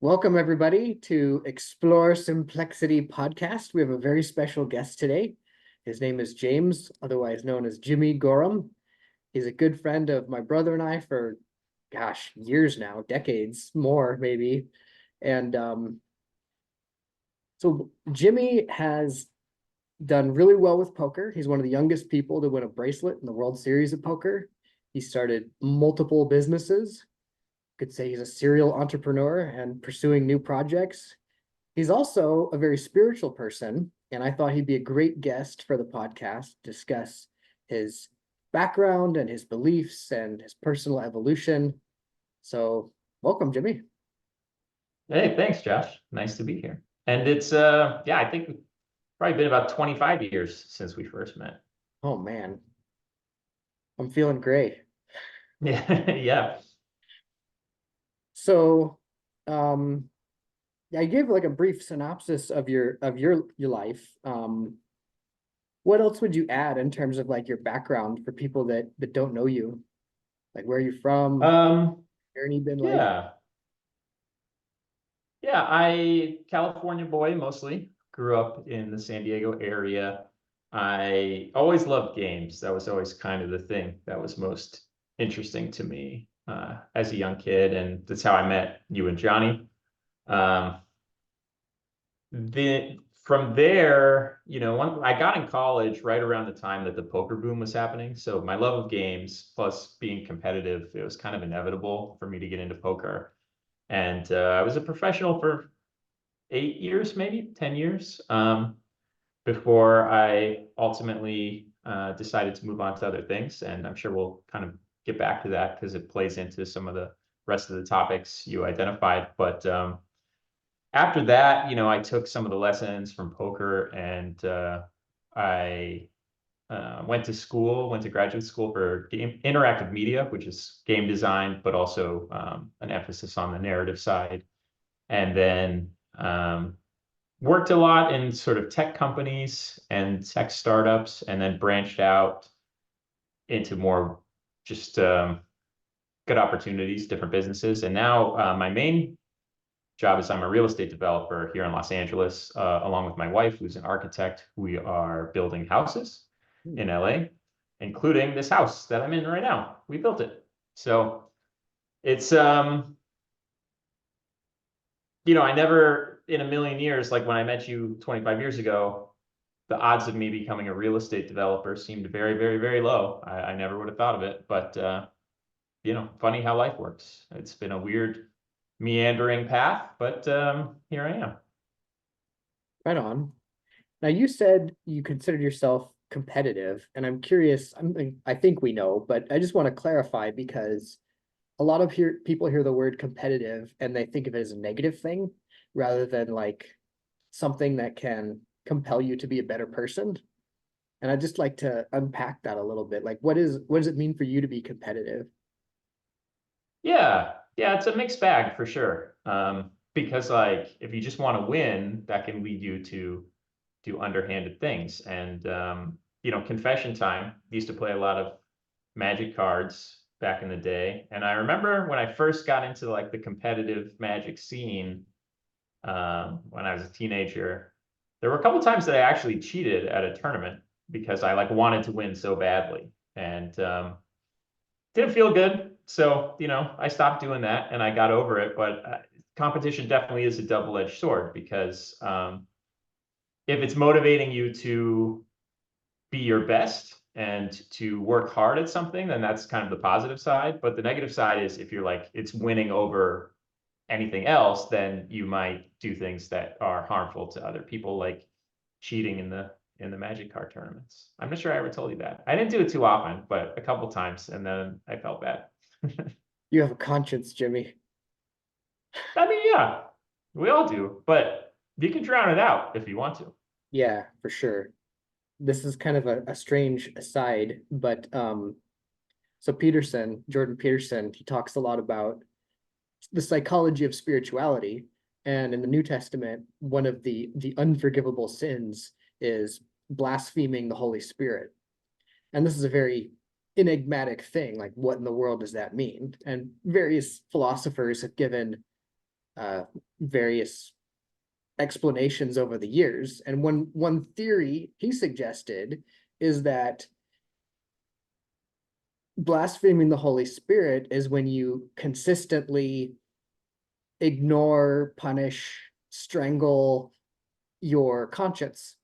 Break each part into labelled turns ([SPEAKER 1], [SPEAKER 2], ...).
[SPEAKER 1] Welcome, everybody, to Explore Simplexity podcast. We have a very special guest today. His name is James, otherwise known as Jimmy Gorham. He's a good friend of my brother and I for, years now, decades more, maybe. And so Jimmy has done really well with poker. He's one of the youngest people to win a bracelet in the World Series of Poker. He started multiple businesses. Could say he's a serial entrepreneur and pursuing new projects. He's also a very spiritual person, and I thought he'd be a great guest for the podcast, discuss his background and his beliefs and his personal evolution. So welcome, Jimmy.
[SPEAKER 2] Hey, thanks, Josh. Nice to be here. And it's I think it's probably been about 25 years since we first met.
[SPEAKER 1] Oh man, I'm feeling great.
[SPEAKER 2] Yeah, yeah.
[SPEAKER 1] So I gave like a brief synopsis of your life. What else would you add in terms of like your background for people that don't know you? Like where are you from?
[SPEAKER 2] Um,
[SPEAKER 1] Journey been like?
[SPEAKER 2] yeah. Yeah, California boy mostly. Grew up in the San Diego area. I always loved games. That was always kind of the thing that was most interesting to me as a young kid, and that's how I met you and Johnny. Um, from there, I got in college right around the time that the poker boom was happening. So my love of games plus being competitive, it was kind of inevitable for me to get into poker. And I was a professional for 8 years, maybe 10 years, before I ultimately decided to move on to other things. And I'm sure we'll kind of get back to that because it plays into some of the rest of the topics you identified. But after that, I took some of the lessons from poker, and I went to graduate school for interactive media, which is game design, but also an emphasis on the narrative side. And then worked a lot in sort of tech companies and tech startups, and then branched out into more just good opportunities, different businesses. And now my main job is I'm a real estate developer here in Los Angeles, along with my wife, who's an architect. We are building houses in LA, including this house that I'm in right now. We built it. So it's I never in a million years, like when I met you 25 years ago, the odds of me becoming a real estate developer seemed very, very, very low. I never would have thought of it, but funny how life works. It's been a weird meandering path, but here I am.
[SPEAKER 1] Right on. Now you said you considered yourself competitive, and I'm curious. I think we know, but I just want to clarify because a lot of people hear the word competitive and they think of it as a negative thing rather than like something that can compel you to be a better person. And I'd just like to unpack that a little bit. Like what does it mean for you to be competitive?
[SPEAKER 2] Yeah, it's a mixed bag for sure. Because like if you just want to win, that can lead you to do underhanded things. And confession time. Used to play a lot of Magic cards back in the day, and I remember when I first got into like the competitive Magic scene when I was a teenager. There were a couple times that I actually cheated at a tournament because I like wanted to win so badly, and didn't feel good. So, I stopped doing that and I got over it. But competition definitely is a double-edged sword because if it's motivating you to be your best and to work hard at something, then that's kind of the positive side. But the negative side is if you're like, it's winning over anything else, then you might do things that are harmful to other people, like cheating in the Magic card tournaments. I'm not sure I ever told you that. I didn't do it too often, but a couple times, and then I felt bad.
[SPEAKER 1] You have a conscience, Jimmy.
[SPEAKER 2] I mean, yeah, we all do, but you can drown it out if you want to.
[SPEAKER 1] Yeah, for sure. This is kind of a strange aside, but so Jordan Peterson, he talks a lot about the psychology of spirituality. And in the New Testament, one of the unforgivable sins is blaspheming the Holy Spirit. And this is a very enigmatic thing. Like, what in the world does that mean? And various philosophers have given various explanations over the years. And one theory he suggested is that blaspheming the Holy Spirit is when you consistently ignore, punish, strangle your conscience.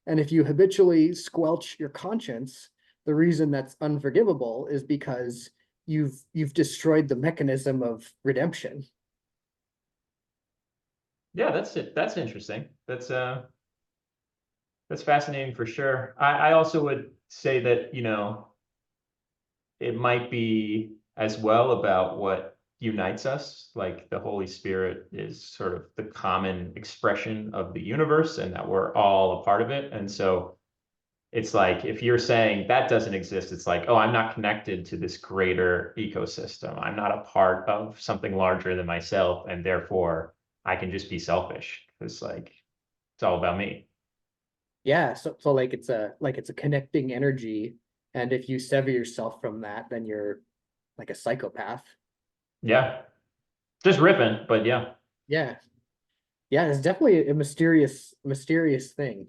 [SPEAKER 1] And if you habitually squelch your conscience, the reason that's unforgivable is because you've destroyed the mechanism of redemption.
[SPEAKER 2] Yeah, that's it. That's interesting. That's fascinating for sure. I also would say that, it might be as well about what unites us. Like the Holy Spirit is sort of the common expression of the universe and that we're all a part of it. And so it's like if you're saying that doesn't exist, it's like, oh, I'm not connected to this greater ecosystem. I'm not a part of something larger than myself, and therefore I can just be selfish because like it's all about me.
[SPEAKER 1] Yeah, so like it's a connecting energy, and if you sever yourself from that, then you're like a psychopath.
[SPEAKER 2] Yeah, just riffing, but yeah.
[SPEAKER 1] Yeah. Yeah, it's definitely a mysterious thing.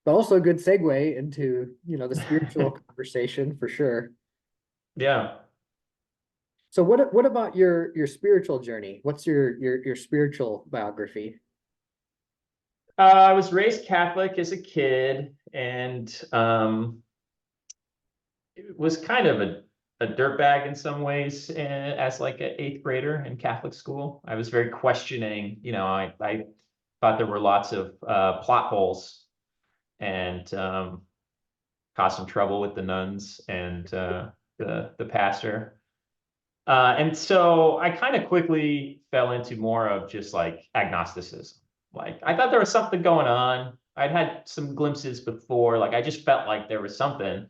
[SPEAKER 1] But also a good segue into, the spiritual conversation for sure.
[SPEAKER 2] Yeah.
[SPEAKER 1] So what about your spiritual journey? What's your spiritual biography?
[SPEAKER 2] I was raised Catholic as a kid, and it was kind of a dirtbag in some ways as like an eighth grader in Catholic school. I was very questioning, I thought there were lots of plot holes and caused some trouble with the nuns and the pastor. And so I kind of quickly fell into more of just like agnosticism. Like I thought there was something going on. I'd had some glimpses before. Like I just felt like there was something,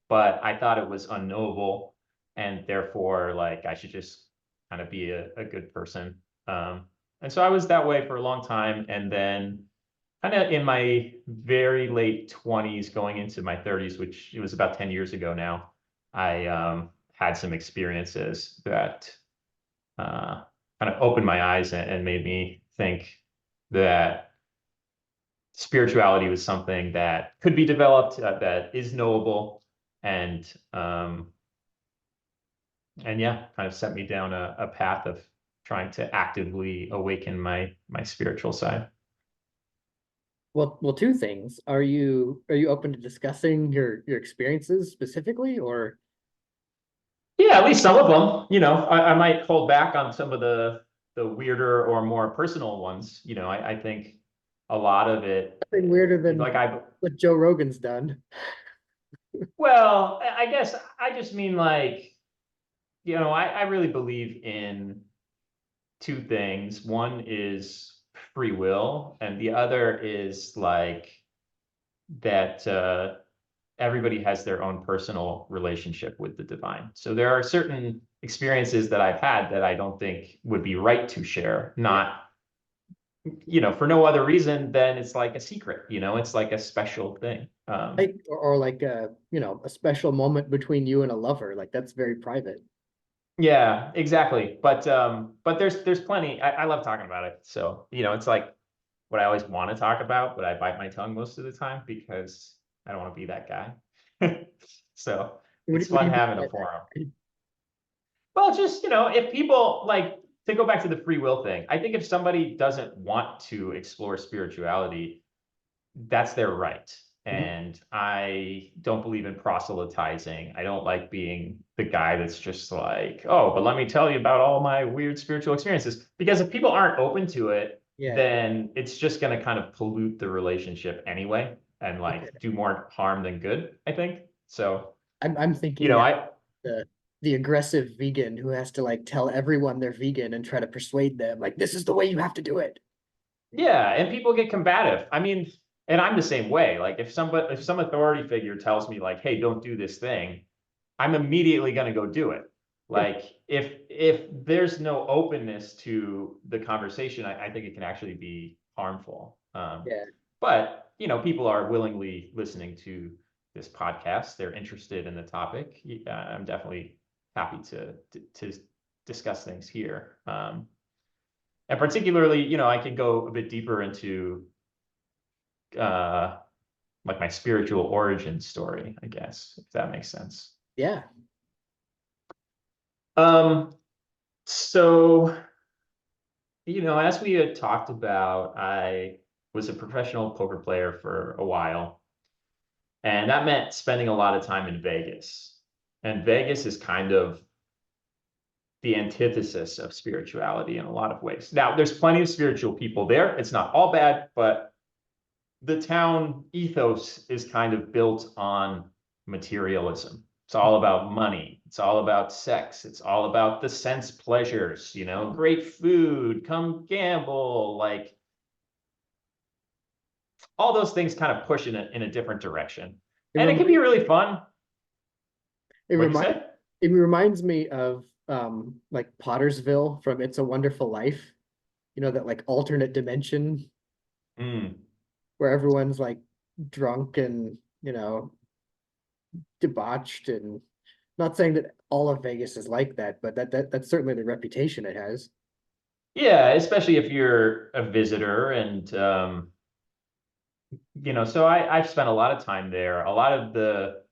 [SPEAKER 2] but I thought it was unknowable, and therefore like I should just kind of be a good person. And so I was that way for a long time, and then kind of in my very late 20s, going into my 30s, which it was about 10 years ago now, I had some experiences that uh, kind of opened my eyes and made me think that spirituality was something that could be developed, that is knowable, and um, and yeah, kind of set me down a path of trying to actively awaken my spiritual side.
[SPEAKER 1] Well, two things. Are you open to discussing your experiences specifically, or
[SPEAKER 2] Yeah, at least some of them. I might hold back on some of the weirder or more personal ones. I think a lot of it,
[SPEAKER 1] nothing weirder
[SPEAKER 2] like
[SPEAKER 1] than what Joe Rogan's done?
[SPEAKER 2] well, I guess I just mean like, I really believe in two things. One is free will, and the other is like that everybody has their own personal relationship with the divine. So there are certain experiences that I've had that I don't think would be right to share,
[SPEAKER 1] Yeah.
[SPEAKER 2] not, for no other reason than it's like a secret, it's like a special thing.
[SPEAKER 1] Like or like a special moment between you and a lover, like that's very private.
[SPEAKER 2] Yeah, exactly. But there's plenty. I love talking about it. So, it's like what I always want to talk about, but I bite my tongue most of the time because I don't want to be that guy. So it's
[SPEAKER 1] What do
[SPEAKER 2] fun
[SPEAKER 1] you mean
[SPEAKER 2] having
[SPEAKER 1] by
[SPEAKER 2] a forum.
[SPEAKER 1] that?
[SPEAKER 2] Well, just, if people like to go back to the free will thing, I think if somebody doesn't want to explore spirituality, that's their right.
[SPEAKER 1] Mhm.
[SPEAKER 2] And I don't believe in proselytizing. I don't like being the guy that's just like, oh, but let me tell you about all my weird spiritual experiences. Because if people aren't open to it,
[SPEAKER 1] Yeah.
[SPEAKER 2] then it's just going to kind of pollute the relationship anyway and
[SPEAKER 1] Okay.
[SPEAKER 2] like do more harm than good, I think. So,
[SPEAKER 1] I'm thinking now
[SPEAKER 2] I,
[SPEAKER 1] the aggressive vegan who has to like tell everyone they're vegan and try to persuade them like this is the way you have to do it.
[SPEAKER 2] yeah, and people get combative. I mean, and I'm the same way. Like if some authority figure tells me like, "Hey, don't do this thing," I'm immediately going to go do it. Like if there's no openness to the conversation, I think it can actually be harmful.
[SPEAKER 1] Yeah.
[SPEAKER 2] But people are willingly listening to this podcast. They're interested in the topic. I'm definitely happy to discuss things here. And particularly, I could go a bit deeper into uh like my spiritual origin story, I guess, if that makes sense.
[SPEAKER 1] Yeah.
[SPEAKER 2] Um, so, as we had talked about, I was a professional poker player for a while, and that meant spending a lot of time in Vegas. And Vegas is kind of the antithesis of spirituality in a lot of ways. Now, there's plenty of spiritual people there. It's not all bad, but the town ethos is kind of built on materialism. It's all about money. It's all about sex. It's all about the sense pleasures, great food, come gamble, like all those things kind of push in a different direction.
[SPEAKER 1] It
[SPEAKER 2] And it can be
[SPEAKER 1] reminds
[SPEAKER 2] really fun.
[SPEAKER 1] it
[SPEAKER 2] What'd you
[SPEAKER 1] remind
[SPEAKER 2] say?
[SPEAKER 1] it reminds me of like Pottersville from It's a Wonderful Life. You know, that like alternate dimension
[SPEAKER 2] Mm.
[SPEAKER 1] where everyone's like drunk and, debauched, and not saying that all of Vegas is like that, but that's certainly the reputation it has.
[SPEAKER 2] Yeah, especially if you're a visitor and so I've spent a lot of time there. A lot of the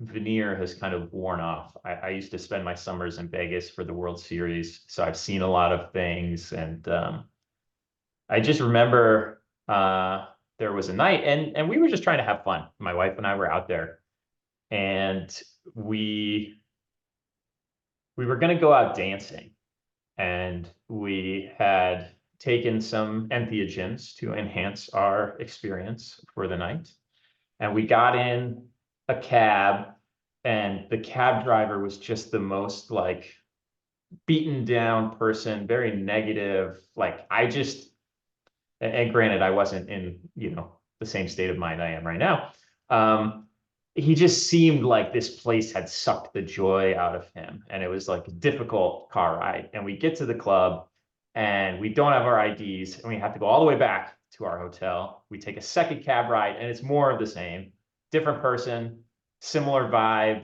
[SPEAKER 2] veneer has kind of worn off. I used to spend my summers in Vegas for the World Series, so I've seen a lot of things, and I just remember there was a night, and we were just trying to have fun. My wife and I were out there, and we we were going to go out dancing, and we had taken some entheogens to enhance our experience for the night. And we got in a cab, and the cab driver was just the most like beaten down person, very negative. Like I just, and granted, I wasn't in, the same state of mind I am right now. Um, he just seemed like this place had sucked the joy out of him. And it was like a difficult car ride. And we get to the club and we don't have our IDs and we have to go all the way back to our hotel. We take a second cab ride and it's more of the same, different person, similar vibe.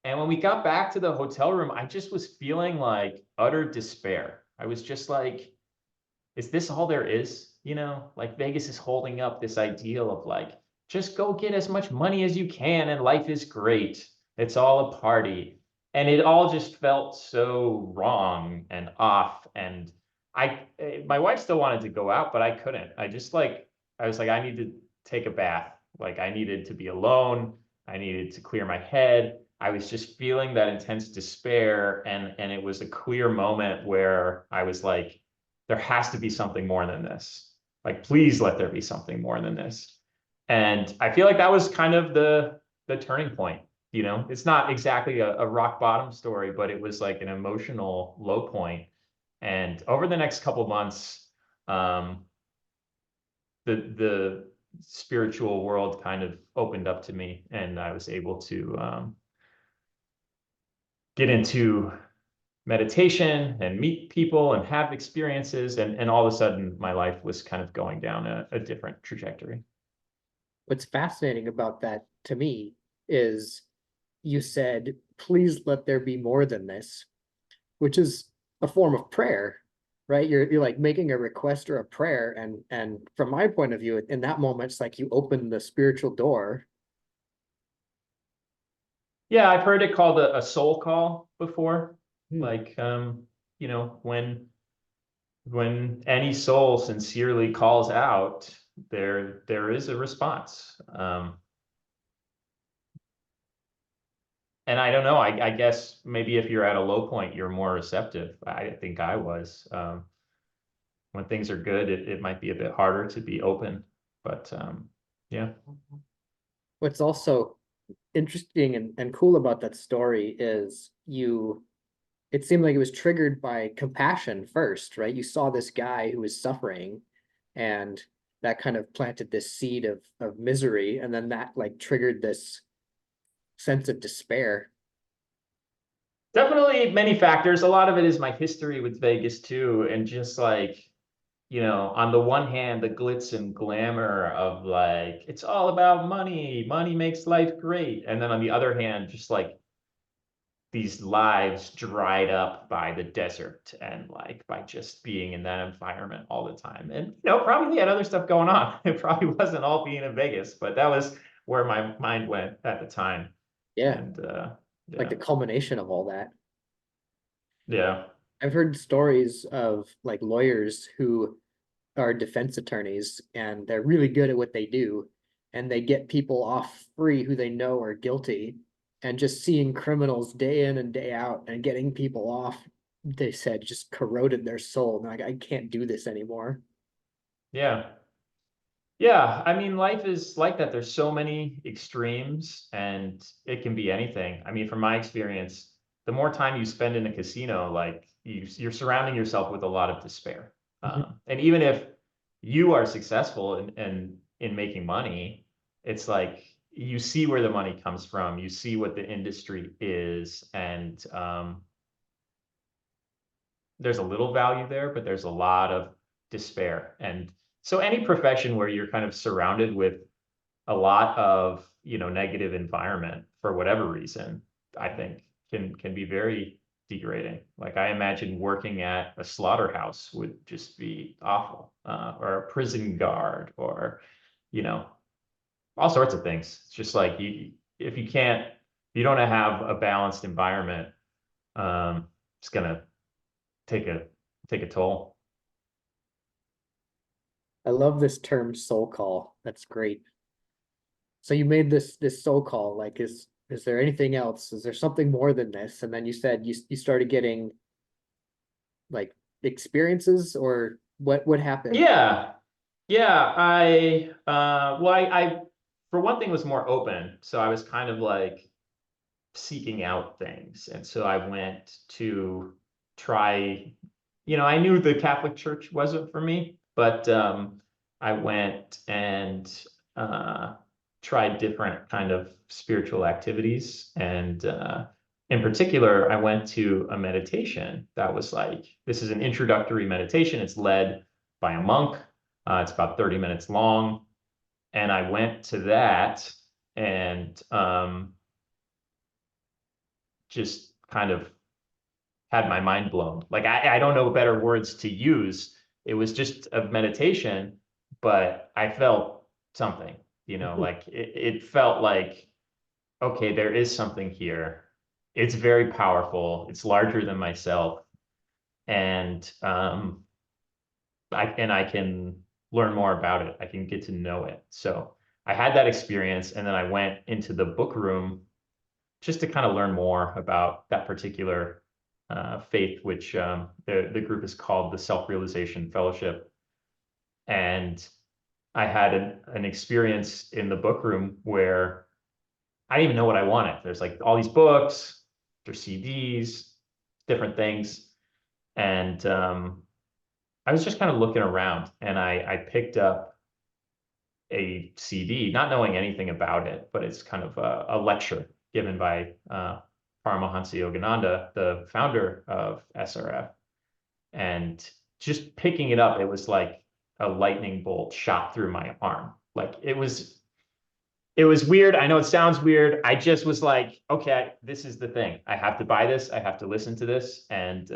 [SPEAKER 2] And when we got back to the hotel room, I just was feeling like utter despair. I was just like, is this all there is? Like Vegas is holding up this ideal of like, just go get as much money as you can and life is great. It's all a party. And it all just felt so wrong and off. And my wife still wanted to go out, but I couldn't. I was like, I need to take a bath. Like I needed to be alone. I needed to clear my head. I was just feeling that intense despair. And it was a clear moment where I was like, there has to be something more than this. Like, please let there be something more than this. And I feel like that was kind of the turning point. It's not exactly a rock bottom story, but it was like an emotional low point. And over the next couple of months, um, the spiritual world kind of opened up to me, and I was able to get into meditation and meet people and have experiences. And all of a sudden, my life was kind of going down a different trajectory.
[SPEAKER 1] What's fascinating about that to me is you said, please let there be more than this, which is a form of prayer, right? You're like making a request or a prayer. And from my point of view, in that moment, it's like you open the spiritual door.
[SPEAKER 2] Yeah, I've heard it called a soul call before.
[SPEAKER 1] Hmm.
[SPEAKER 2] Like, when any soul sincerely calls out, there is a response. And I don't know. I guess maybe if you're at a low point, you're more receptive. I think I was. When things are good, it might be a bit harder to be open. But yeah.
[SPEAKER 1] What's also interesting and cool about that story is it seemed like it was triggered by compassion first, right? You saw this guy who was suffering, and that kind of planted this seed of misery, and then that like triggered this sense of despair.
[SPEAKER 2] Definitely many factors. A lot of it is my history with Vegas too, and just like, on the one hand, the glitz and glamour of like, it's all about money. Money makes life great. And then on the other hand, just like these lives dried up by the desert and like by just being in that environment all the time. And probably they had other stuff going on. It probably wasn't all being in Vegas, but that was where my mind went at the time.
[SPEAKER 1] Yeah,
[SPEAKER 2] And
[SPEAKER 1] like
[SPEAKER 2] yeah,
[SPEAKER 1] the culmination of all that.
[SPEAKER 2] yeah,
[SPEAKER 1] I've heard stories of like lawyers who are defense attorneys and they're really good at what they do and they get people off free who they know are guilty, and just seeing criminals day in and day out and getting people off, they said, just corroded their soul. And like, I can't do this anymore.
[SPEAKER 2] yeah. Yeah, I mean, life is like that. There's so many extremes, and it can be anything. I mean, from my experience, the more time you spend in a casino, like you're surrounding yourself with a lot of despair.
[SPEAKER 1] Mhm.
[SPEAKER 2] And even if you are successful in making money, it's like you see where the money comes from, you see what the industry is, and there's a little value there, but there's a lot of despair. And so any profession where you're kind of surrounded with a lot of negative environment for whatever reason, I think can be very degrading. Like I imagine working at a slaughterhouse would just be awful, or a prison guard, or you know all sorts of things. It's just like if you don't have a balanced environment, it's gonna take a take a toll.
[SPEAKER 1] I love this term soul call. That's great. So you made this soul call. Like, is there anything else? Is there something more than this? And then you said you started getting like experiences, or what happened?
[SPEAKER 2] Yeah, yeah. I for one thing was more open, so I was kind of like seeking out things. And so I went to try, I knew the Catholic Church wasn't for me, but I went and uh, tried different kind of spiritual activities. And in particular, I went to a meditation that was like, this is an introductory meditation. It's led by a monk. It's about 30 minutes long. And I went to that and just kind of had my mind blown. Like I don't know better words to use. It was just a meditation, but I felt something, like it felt like, okay, there is something here. It's very powerful. It's larger than myself. And I can learn more about it. I can get to know it. So I had that experience, and then I went into the book room just to kind of learn more about that particular faith, which the group is called the Self-Realization Fellowship. And I had an experience in the book room where I didn't even know what I wanted. There's like all these books, there's CDs, different things. And I was just kind of looking around, and I picked up a CD, not knowing anything about it, but it's kind of a lecture given by Paramahansa Yogananda, the founder of SRF. And just picking it up, it was like a lightning bolt shot through my arm. Like it was weird. I know it sounds weird. I just was like, okay, this is the thing. I have to buy this. I have to listen to this. And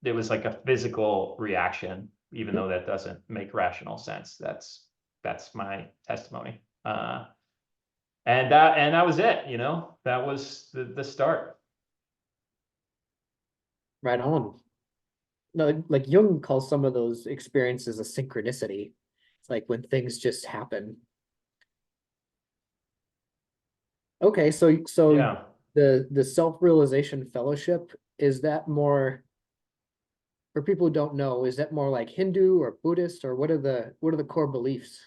[SPEAKER 2] it was like a physical reaction, even though that doesn't make rational sense. That's my testimony. And that was it. That was the start.
[SPEAKER 1] Right on. No, like Jung calls some of those experiences a synchronicity. It's like when things just happen. Okay, so
[SPEAKER 2] Yeah.
[SPEAKER 1] the self-realization fellowship, is that more, for people who don't know, is that more like Hindu or Buddhist, or what are the core beliefs?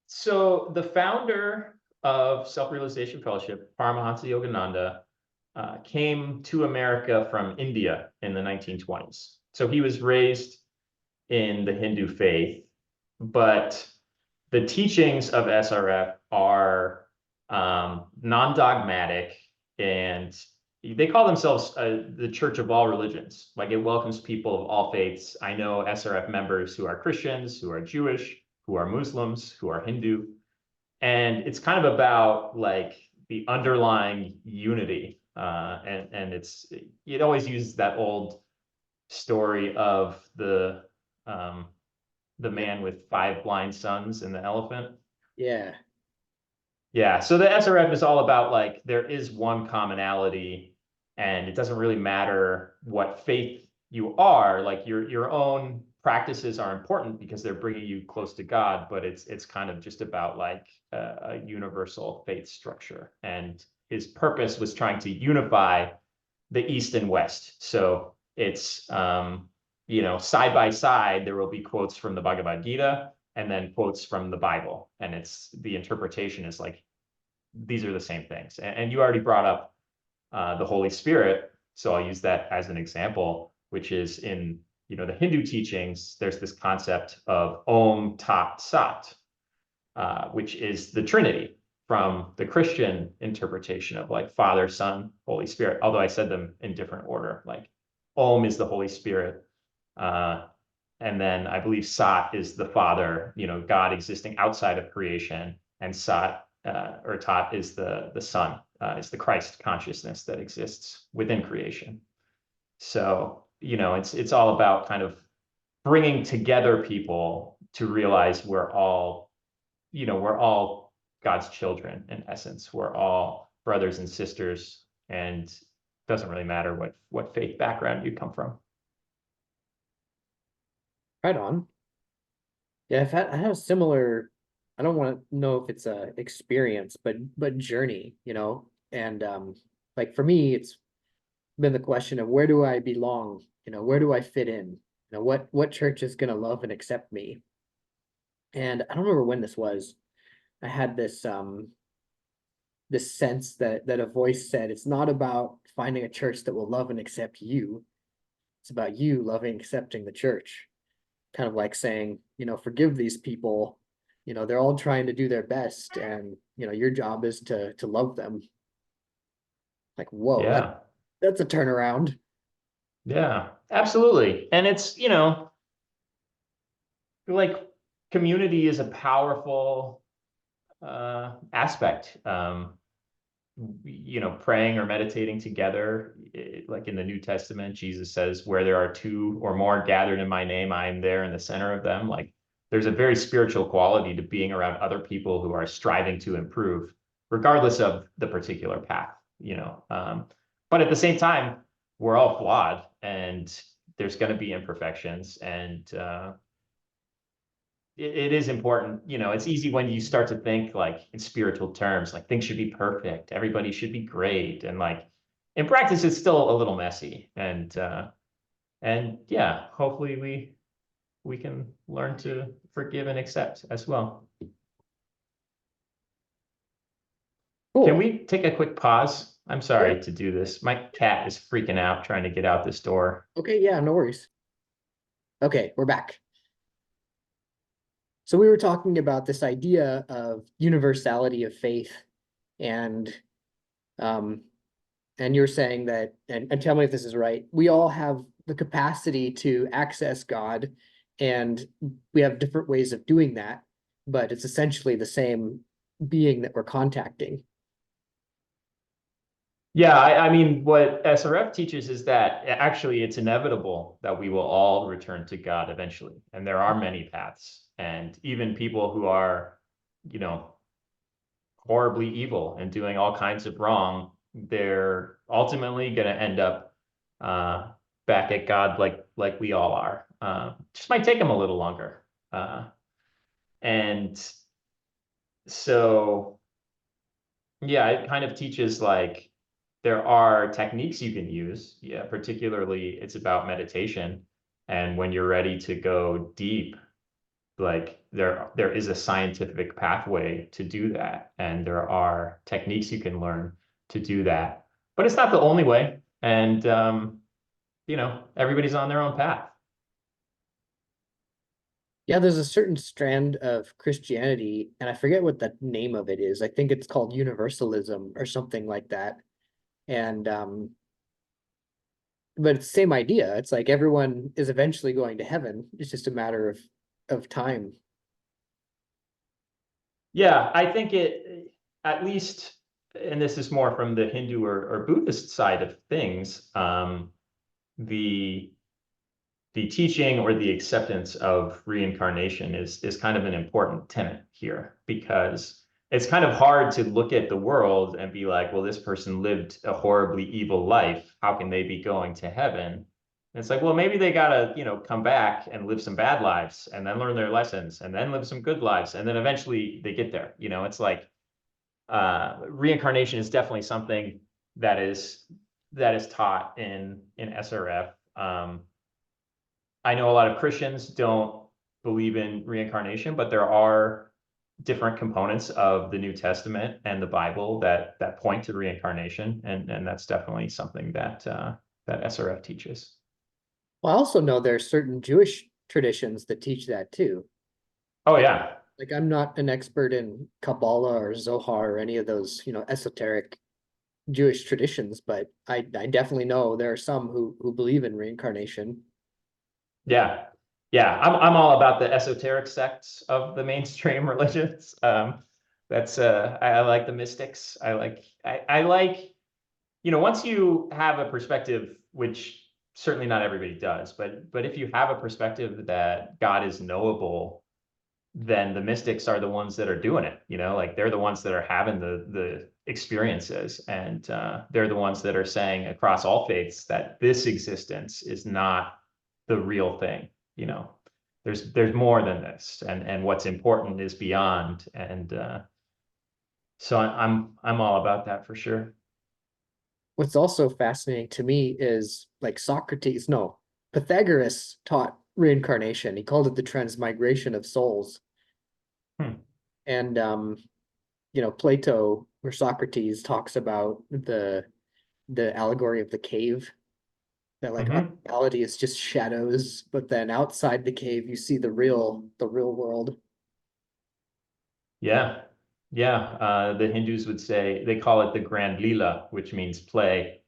[SPEAKER 2] So the founder of Self-Realization Fellowship, Paramahansa Yogananda, came to America from India in the 1920s. So he was raised in the Hindu faith, but the teachings of SRF are non-dogmatic, and they call themselves the Church of all religions. Like it welcomes people of all faiths. I know SRF members who are Christians, who are Jewish, who are Muslims, who are Hindu. And it's kind of about like the underlying unity And it always uses that old story of the
[SPEAKER 1] Yeah.
[SPEAKER 2] man with 5 blind sons and the elephant.
[SPEAKER 1] Yeah.
[SPEAKER 2] Yeah, so the SRF is all about like there is one commonality, and it doesn't really matter what faith you are. Like your own practices are important because they're bringing you close to God, but it's kind of just about like a universal faith structure. And his purpose was trying to unify the East and West. So it's side by side there will be quotes from the Bhagavad Gita and then quotes from the Bible, and it's the interpretation is like these are the same things. And you already brought up the Holy Spirit, so I'll use that as an example, which is in the Hindu teachings. There's this concept of Om Tat Sat, which is the Trinity from the Christian interpretation of like Father, Son, Holy Spirit. Although I said them in different order. Like Om is the Holy Spirit. And then I believe Sat is the Father, God existing outside of creation, and Sat or Tat is the Son, is the Christ consciousness that exists within creation. So it's all about kind of bringing together people to realize we're all God's children in essence. We're all brothers and sisters, and it doesn't really matter what faith background you come from.
[SPEAKER 1] Right on. Yeah, I have a similar, I don't want to know if it's a experience, but journey, and like for me, it's been the question of where do I belong? Where do I fit in? What church is gonna love and accept me? And I don't remember when this was. I had this sense that a voice said, it's not about finding a church that will love and accept you. It's about you loving, accepting the church. Kind of like saying, forgive these people. They're all trying to do their best, and your job is to love them. Like, whoa,
[SPEAKER 2] Yeah.
[SPEAKER 1] that's a turnaround.
[SPEAKER 2] Yeah, absolutely. And it's, like community is a powerful aspect. Praying or meditating together, like in the New Testament, Jesus says, where there are two or more gathered in my name, I am there in the center of them. Like there's a very spiritual quality to being around other people who are striving to improve, regardless of the particular path. But at the same time, we're all flawed and there's going to be imperfections. And it is important. It's easy when you start to think like in spiritual terms, like things should be perfect, everybody should be great, and like in practice it's still a little messy. And yeah, hopefully we can learn to forgive and accept as well. Can
[SPEAKER 1] Cool.
[SPEAKER 2] we take a quick pause? I'm
[SPEAKER 1] Yeah.
[SPEAKER 2] sorry to do this, my cat is freaking out trying to get out this door.
[SPEAKER 1] Okay. Yeah. No worries. Okay, we're back. So we were talking about this idea of universality of faith, and um, and you're saying that, and tell me if this is right, we all have the capacity to access God, and we have different ways of doing that, but it's essentially the same being that we're contacting.
[SPEAKER 2] Yeah, I mean, what SRF teaches is that actually it's inevitable that we will all return to God eventually. And there are many paths. And even people who are, you know, horribly evil and doing all kinds of wrong, they're ultimately going to end up back at God like we all are. Just might take them a little longer. And so yeah, it kind of teaches like there are techniques you can use. Yeah, particularly it's about meditation. And when you're ready to go deep, like there is a scientific pathway to do that. And there are techniques you can learn to do that. But it's not the only way. And everybody's on their own path.
[SPEAKER 1] Yeah, there's a certain strand of Christianity, and I forget what the name of it is. I think it's called universalism or something like that. And but it's the same idea. It's like everyone is eventually going to heaven. It's just a matter of time.
[SPEAKER 2] Yeah, I think it at least and this is more from the Hindu or Buddhist side of things, the teaching or the acceptance of reincarnation is kind of an important tenet here, because it's kind of hard to look at the world and be like, well, this person lived a horribly evil life. How can they be going to heaven? And it's like, well, maybe they gotta, come back and live some bad lives and then learn their lessons and then live some good lives. And then eventually they get there. It's like reincarnation is definitely something that is taught in SRF. I know a lot of Christians don't believe in reincarnation, but there are different components of the New Testament and the Bible that point to reincarnation, and that's definitely something that SRF teaches.
[SPEAKER 1] Well, I also know there are certain Jewish traditions that teach that too.
[SPEAKER 2] Oh
[SPEAKER 1] Like,
[SPEAKER 2] yeah,
[SPEAKER 1] like I'm not an expert in Kabbalah or Zohar or any of those, esoteric Jewish traditions, but I definitely know there are some who believe in reincarnation.
[SPEAKER 2] yeah, yeah. I'm all about the esoteric sects of the mainstream religions. That's I like the mystics. I like, once you have a perspective, which certainly not everybody does, but if you have a perspective that God is knowable, then the mystics are the ones that are doing it. Like they're the ones that are having the experiences, and they're the ones that are saying across all faiths that this existence is not the real thing. You know, there's more than this, and what's important is beyond. And so I'm all about that for sure.
[SPEAKER 1] What's also fascinating to me is like Socrates, no, Pythagoras taught reincarnation. He called it the transmigration of souls.
[SPEAKER 2] Hmm.
[SPEAKER 1] And Plato or Socrates talks about the allegory of the cave, that like our
[SPEAKER 2] Hmm.
[SPEAKER 1] reality is just shadows, but then outside the cave you see the real world.
[SPEAKER 2] Yeah. Yeah. The Hindus would say they call it the Grand Lila, which means play.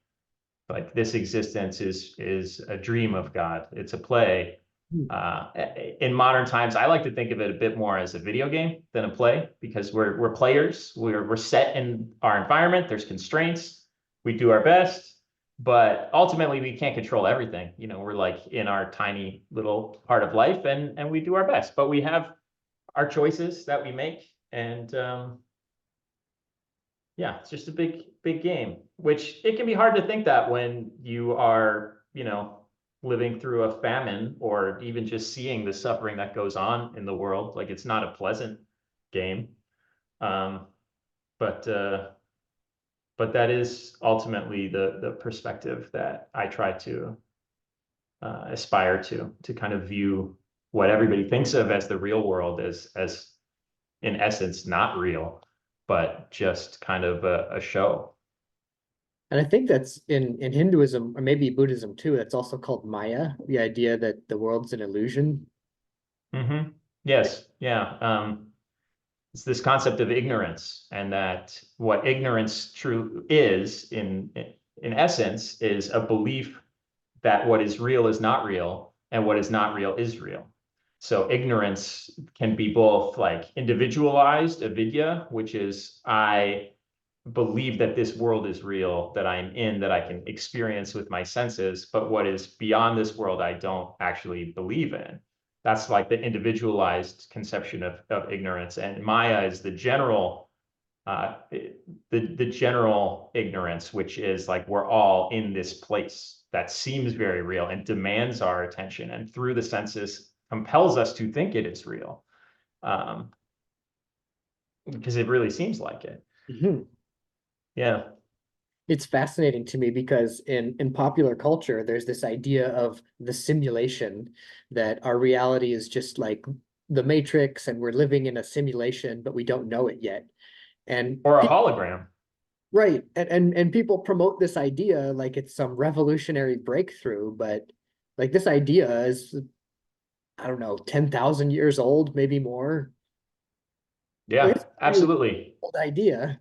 [SPEAKER 2] Like this existence is a dream of God. It's a play.
[SPEAKER 1] Hmm.
[SPEAKER 2] In modern times, I like to think of it a bit more as a video game than a play, because we're players. We're set in our environment. There's constraints. We do our best, but ultimately we can't control everything. We're like in our tiny little part of life, and we do our best. But we have our choices that we make, and yeah, it's just a big game, which it can be hard to think that when you are, living through a famine, or even just seeing the suffering that goes on in the world. Like it's not a pleasant game. Um, but but that is ultimately the perspective that I try to aspire to kind of view what everybody thinks of as the real world as in essence not real, but just kind of a show.
[SPEAKER 1] And I think that's in Hinduism or maybe Buddhism too. That's also called Maya, the idea that the world's an illusion.
[SPEAKER 2] Hmm. Yes, yeah. It's this concept of ignorance, and that what ignorance true is in essence is a belief that what is real is not real, and what is not real is real. So ignorance can be both like individualized, avidya, which is I believe that this world is real, that I'm in, that I can experience with my senses, but what is beyond this world, I don't actually believe in. That's like the individualized conception of ignorance. And Maya is the general, the general ignorance, which is like we're all in this place that seems very real and demands our attention, and through the senses compels us to think it is real, um, because it really seems like it.
[SPEAKER 1] Mhm.
[SPEAKER 2] Yeah.
[SPEAKER 1] It's fascinating to me because in popular culture, there's this idea of the simulation, that our reality is just like the Matrix and we're living in a simulation, but we don't know it yet. And
[SPEAKER 2] Or a hologram.
[SPEAKER 1] right, and people promote this idea like it's some revolutionary breakthrough, but like this idea is, I don't know, 10,000 years old, maybe more. Like
[SPEAKER 2] Yeah,
[SPEAKER 1] it's a really
[SPEAKER 2] absolutely.
[SPEAKER 1] old idea.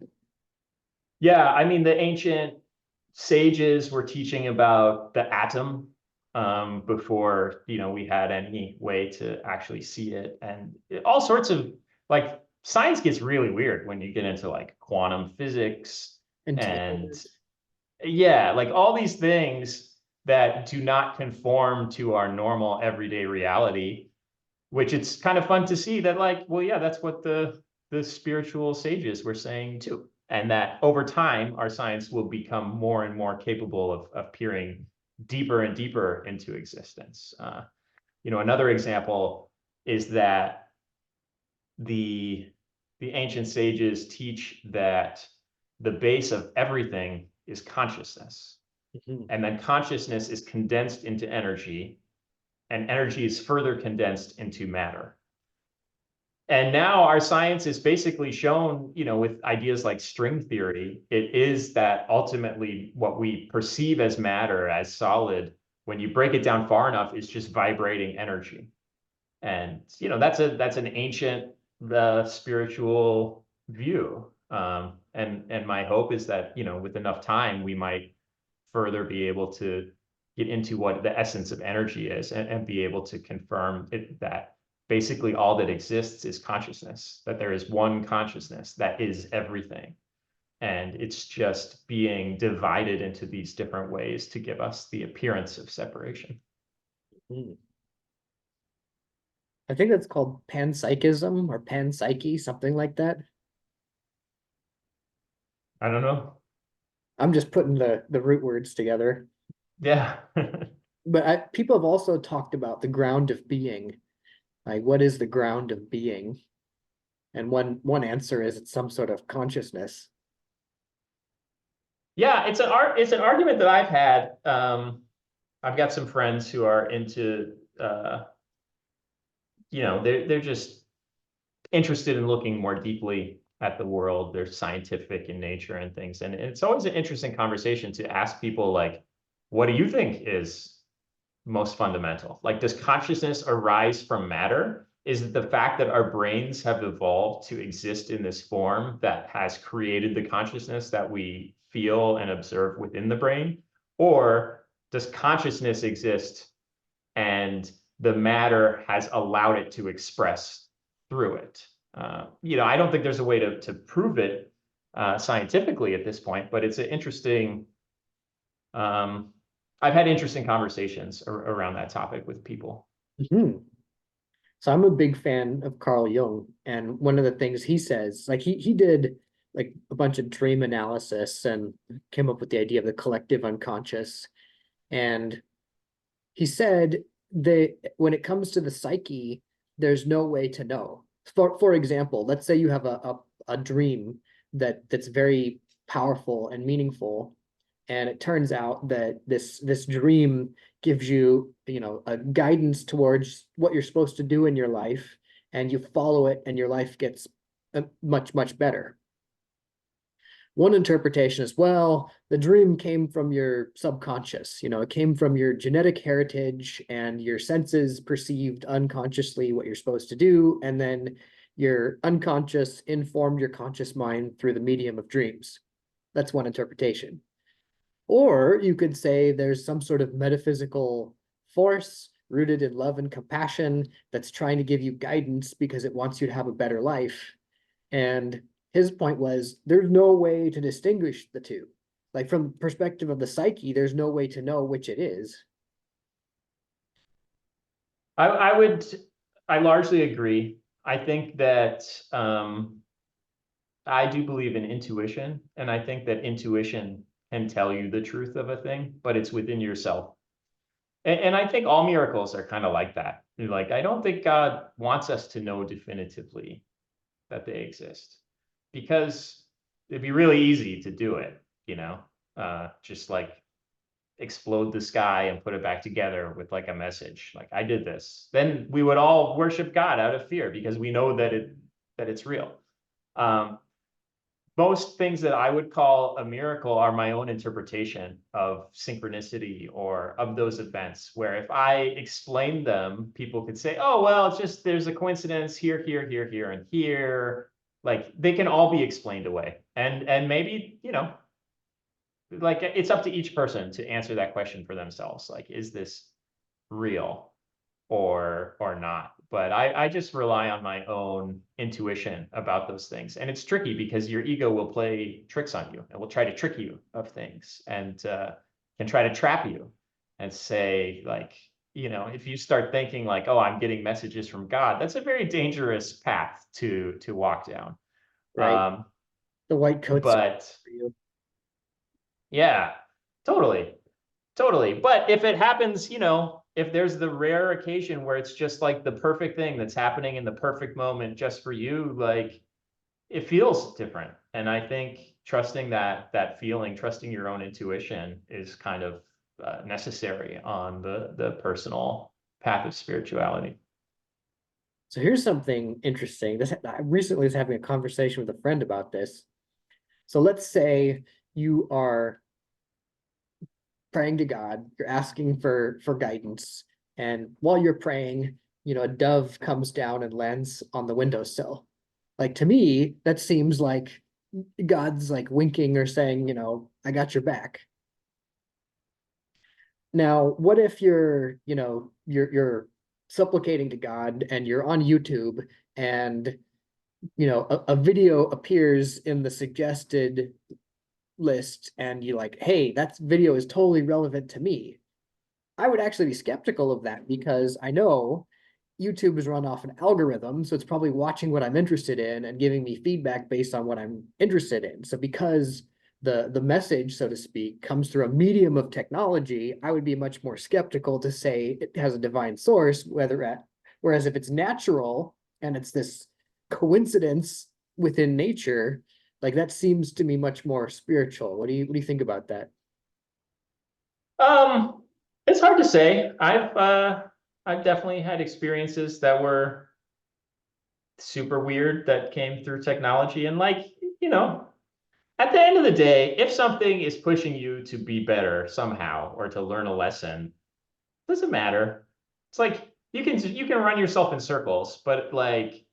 [SPEAKER 2] Yeah, I mean, the ancient sages were teaching about the atom, before, we had any way to actually see it. And all sorts of like science gets really weird when you get into like quantum physics, And
[SPEAKER 1] Entanglement.
[SPEAKER 2] yeah, like all these things that do not conform to our normal everyday reality, which it's kind of fun to see that, like, well, yeah, that's what the spiritual sages were saying too. And that over time, our science will become more and more capable of peering deeper and deeper into existence. Another example is that the the ancient sages teach that the base of everything is consciousness,
[SPEAKER 1] Mhm.
[SPEAKER 2] and then consciousness is condensed into energy, and energy is further condensed into matter. And now our science is basically shown, with ideas like string theory, it is that ultimately what we perceive as matter, as solid, when you break it down far enough, is just vibrating energy. And that's an ancient spiritual view. And my hope is that with enough time we might further be able to get into what the essence of energy is, and be able to confirm that basically all that exists is consciousness, that there is one consciousness that is everything. And it's just being divided into these different ways to give us the appearance of separation.
[SPEAKER 1] Mhm. I think that's called panpsychism or panpsyche, something like that.
[SPEAKER 2] I don't know.
[SPEAKER 1] I'm just putting the root words together.
[SPEAKER 2] Yeah.
[SPEAKER 1] But people have also talked about the ground of being. Like, what is the ground of being? And one answer is it's some sort of consciousness.
[SPEAKER 2] Yeah, it's an argument that I've had. I've got some friends who are into they're just interested in looking more deeply at the world. They're scientific in nature and things. And it's always an interesting conversation to ask people, like, what do you think is most fundamental? Like, does consciousness arise from matter? Is it the fact that our brains have evolved to exist in this form that has created the consciousness that we feel and observe within the brain? Or does consciousness exist and the matter has allowed it to express through it? I don't think there's a way to prove it scientifically at this point, but it's an interesting. Um, I've had interesting conversations around that topic with people.
[SPEAKER 1] Mhm. So I'm a big fan of Carl Jung, and one of the things he says, like he did like a bunch of dream analysis and came up with the idea of the collective unconscious. And he said that when it comes to the psyche, there's no way to know. For example, let's say you have a dream that's very powerful and meaningful, and it turns out that this dream gives you, a guidance towards what you're supposed to do in your life, and you follow it, and your life gets much, much better. One interpretation is, well, the dream came from your subconscious. It came from your genetic heritage, and your senses perceived unconsciously what you're supposed to do. And then your unconscious informed your conscious mind through the medium of dreams. That's one interpretation. Or you could say there's some sort of metaphysical force rooted in love and compassion that's trying to give you guidance because it wants you to have a better life. And his point was there's no way to distinguish the two. Like, from the perspective of the psyche, there's no way to know which it is.
[SPEAKER 2] I largely agree. I think that I do believe in intuition, and I think that intuition can tell you the truth of a thing, but it's within yourself. And I think all miracles are kind of like that. Like, I don't think God wants us to know definitively that they exist, because it'd be really easy to do it, just like explode the sky and put it back together with like a message. Like, I did this. Then we would all worship God out of fear because we know that it's real. Um, Most things that I would call a miracle are my own interpretation of synchronicity or of those events, where if I explain them, people could say, oh, well, it's just there's a coincidence here, here, here, here, and here. Like, they can all be explained away. And maybe, like, it's up to each person to answer that question for themselves. Like, is this real? or not. But I just rely on my own intuition about those things. And it's tricky because your ego will play tricks on you and will try to trick you of things and can try to trap you and say, like, if you start thinking like, oh, I'm getting messages from God, that's a very dangerous path to walk down.
[SPEAKER 1] right? The white coats
[SPEAKER 2] But
[SPEAKER 1] for you.
[SPEAKER 2] yeah, totally. Totally. But if it happens, if there's the rare occasion where it's just like the perfect thing that's happening in the perfect moment just for you, like it feels different. And I think trusting that feeling, trusting your own intuition is kind of necessary on the personal path of spirituality.
[SPEAKER 1] So here's something interesting. I recently was having a conversation with a friend about this. So let's say you are praying to God, you're asking for guidance, and while you're praying, a dove comes down and lands on the windowsill. Like to me, that seems like God's like winking or saying, I got your back. Now, what if you're supplicating to God and you're on YouTube and a video appears in the suggested list and you like, hey, that video is totally relevant to me. I would actually be skeptical of that because I know YouTube is run off an algorithm, so it's probably watching what I'm interested in and giving me feedback based on what I'm interested in. So because the message, so to speak, comes through a medium of technology, I would be much more skeptical to say it has a divine source, whereas if it's natural and it's this coincidence within nature, like that seems to me much more spiritual. What do you think about that?
[SPEAKER 2] Um, it's hard to say. I've definitely had experiences that were super weird that came through technology. And like, you know, at the end of the day, if something is pushing you to be better somehow or to learn a lesson, doesn't matter. It's like you can run yourself in circles, but like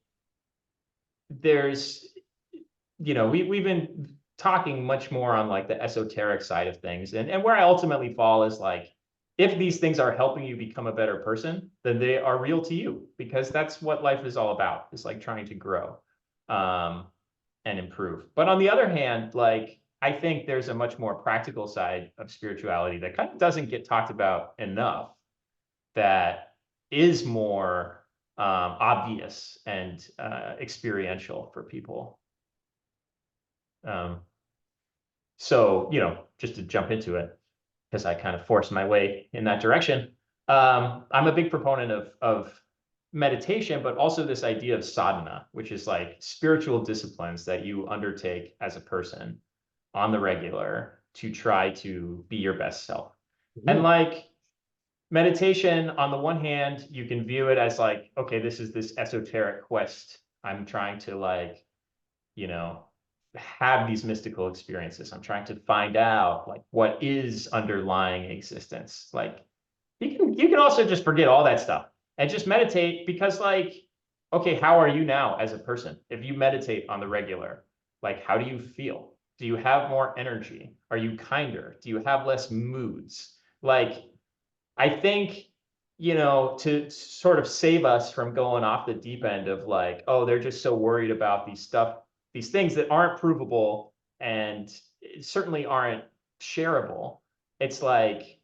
[SPEAKER 2] there's we've been talking much more on like the esoteric side of things. And where I ultimately fall is like if these things are helping you become a better person, then they are real to you because that's what life is all about. It's like trying to grow. Um, and improve. But on the other hand, like I think there's a much more practical side of spirituality that kind of doesn't get talked about enough that is more obvious and experiential for people. Um, so, just to jump into it, because I kind of forced my way in that direction. I'm a big proponent of meditation, but also this idea of sadhana, which is like spiritual disciplines that you undertake as a person on the regular to try to be your best self. And
[SPEAKER 1] Mhm.
[SPEAKER 2] like meditation, on the one hand, you can view it as like, okay, this is this esoteric quest. I'm trying to like, you know, have these mystical experiences. I'm trying to find out like what is underlying existence. Like you can also just forget all that stuff and just meditate because like, okay, how are you now as a person? If you meditate on the regular, like how do you feel? Do you have more energy? Are you kinder? Do you have less moods? Like I think, to sort of save us from going off the deep end of like, oh, they're just so worried about these things that aren't provable and certainly aren't shareable. It's like,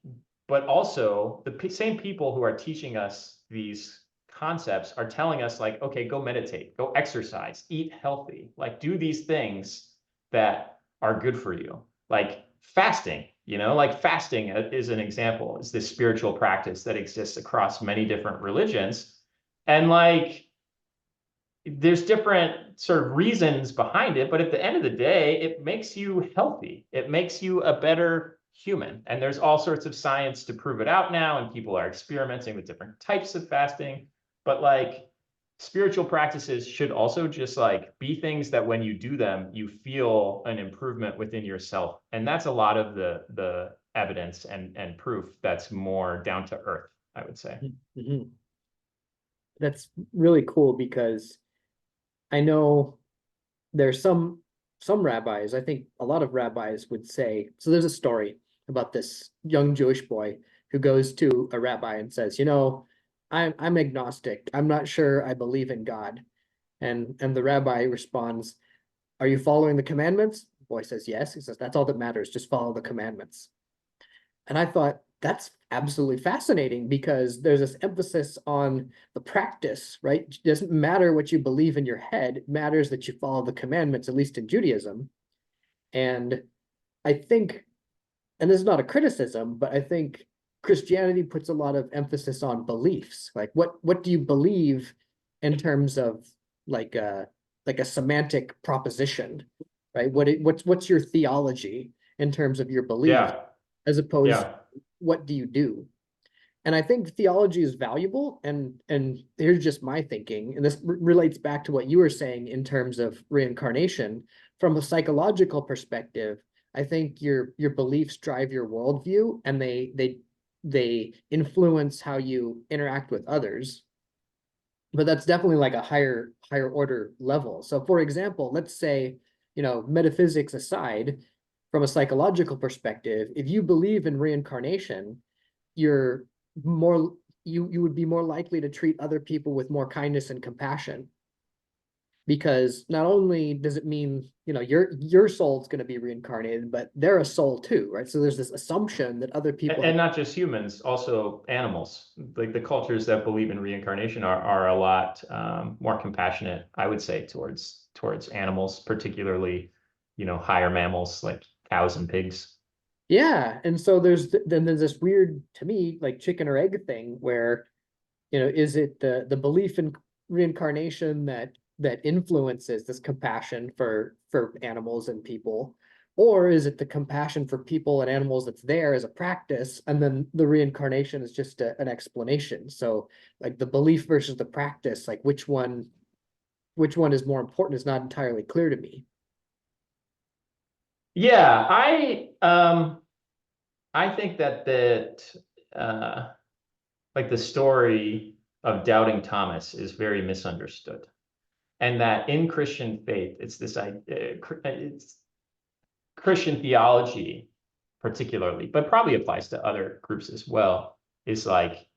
[SPEAKER 2] but also the same people who are teaching us these concepts are telling us like, okay, go meditate, go exercise, eat healthy, like do these things that are good for you. Like fasting, like fasting is an example, is this spiritual practice that exists across many different religions. And like, there's different sort of reasons behind it, but at the end of the day, it makes you healthy. It makes you a better human. And there's all sorts of science to prove it out now, and people are experimenting with different types of fasting. But like spiritual practices should also just like be things that when you do them, you feel an improvement within yourself. And that's a lot of the evidence and proof that's more down to earth, I would say.
[SPEAKER 1] Mhm. That's really cool because I know there's some rabbis, I think a lot of rabbis would say, so there's a story about this young Jewish boy who goes to a rabbi and says, I'm agnostic. I'm not sure I believe in God. And the rabbi responds, are you following the commandments? The boy says yes. He says, that's all that matters. Just follow the commandments. And I thought that's absolutely fascinating because there's this emphasis on the practice, right? It doesn't matter what you believe in your head, it matters that you follow the commandments, at least in Judaism. And I think, and this is not a criticism, but I think Christianity puts a lot of emphasis on beliefs. Like what do you believe in terms of like a semantic proposition, right? What's your theology in terms of your belief,
[SPEAKER 2] Yeah,
[SPEAKER 1] as opposed
[SPEAKER 2] yeah.
[SPEAKER 1] what do you do? And I think theology is valuable. And here's just my thinking, and this relates back to what you were saying in terms of reincarnation. From a psychological perspective, I think your beliefs drive your worldview, and they influence how you interact with others. But that's definitely like a higher order level. So for example, let's say, metaphysics aside, from a psychological perspective, if you believe in reincarnation, you're more you would be more likely to treat other people with more kindness and compassion, because not only does it mean your soul's going to be reincarnated, but they're a soul too, right? So there's this assumption that other people have.
[SPEAKER 2] And not just humans, also animals. Like the cultures that believe in reincarnation are a lot more compassionate, I would say, towards animals, particularly, higher mammals like cows and pigs.
[SPEAKER 1] Yeah, and so there's this weird, to me, like chicken or egg thing where, is it the belief in reincarnation that influences this compassion for animals and people, or is it the compassion for people and animals that's there as a practice, and then the reincarnation is just an explanation? So like the belief versus the practice, like which one is more important is not entirely clear to me.
[SPEAKER 2] Yeah, I think that uh like the story of doubting Thomas is very misunderstood. And that in Christian faith, it's Christian theology, particularly, but probably applies to other groups as well, is like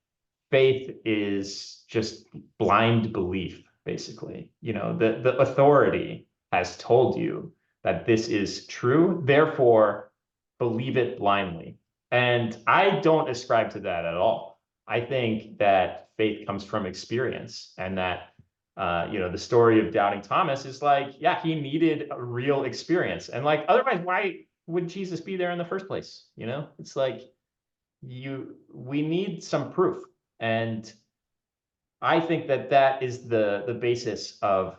[SPEAKER 2] faith is just blind belief, basically. The authority has told you that this is true, therefore believe it blindly. And I don't ascribe to that at all. I think that faith comes from experience, and that the story of doubting Thomas is like, yeah, he needed a real experience. And like, otherwise, why would Jesus be there in the first place? It's like we need some proof. And I think that is the basis of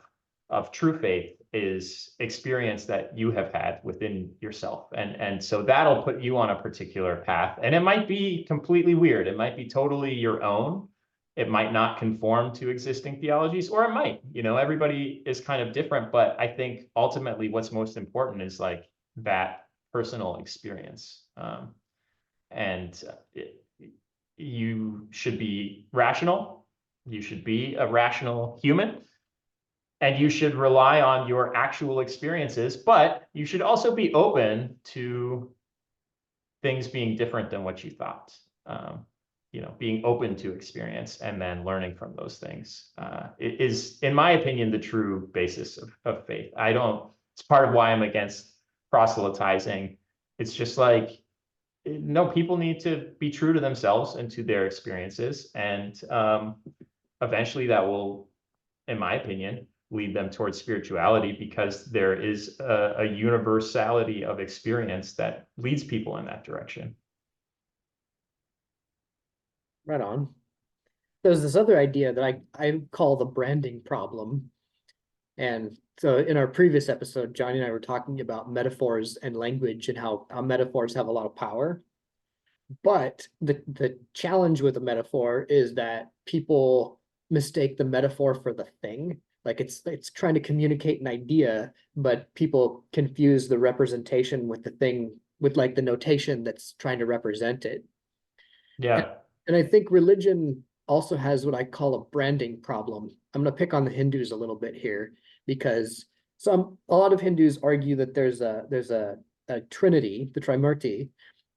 [SPEAKER 2] true faith, is experience that you have had within yourself. And so that'll put you on a particular path. And it might be completely weird. It might be totally your own. It might not conform to existing theologies, or it might. Everybody is kind of different, but I think ultimately what's most important is like that personal experience. And you should be rational. You should be a rational human, and you should rely on your actual experiences, but you should also be open to things being different than what you thought. Um, being open to experience and then learning from those things is, in my opinion, the true basis of faith. It's part of why I'm against proselytizing. It's just like, no, people need to be true to themselves and to their experiences. And eventually that will, in my opinion, lead them towards spirituality, because there is a universality of experience that leads people in that direction.
[SPEAKER 1] Right on. There's this other idea that I call the branding problem. And so in our previous episode, Johnny and I were talking about metaphors and language, and how metaphors have a lot of power. But the challenge with a metaphor is that people mistake the metaphor for the thing. Like it's trying to communicate an idea, but people confuse the representation with the thing, with like the notation that's trying to represent it. And,
[SPEAKER 2] Yeah.
[SPEAKER 1] and I think religion also has what I call a branding problem. I'm going to pick on the Hindus a little bit here, because a lot of Hindus argue that there's a trinity, the Trimurti,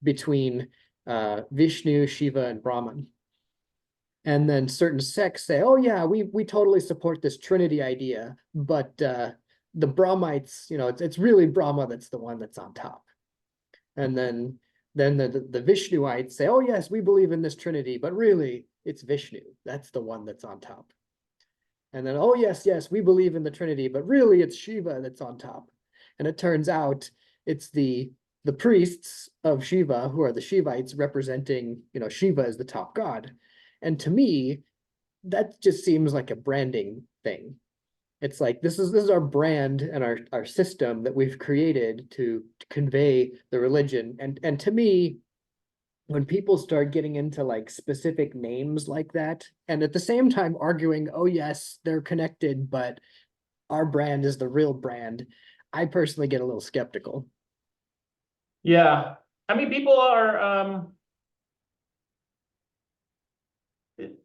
[SPEAKER 1] between Vishnu, Shiva, and Brahman. And then certain sects say, oh yeah, we totally support this Trinity idea, but the Brahmites, it's really Brahma that's the one that's on top. And then the Vishnuites say, oh yes, we believe in this Trinity, but really it's Vishnu. That's the one that's on top. And then, oh yes, yes, we believe in the Trinity, but really it's Shiva that's on top. And it turns out it's the priests of Shiva, who are the Shivites, representing, Shiva as the top god. And to me, that just seems like a branding thing. It's like this is our brand and our system that we've created to convey the religion. And to me, when people start getting into like specific names like that, and at the same time arguing, oh yes, they're connected, but our brand is the real brand, I personally get a little skeptical.
[SPEAKER 2] Yeah. I mean, people are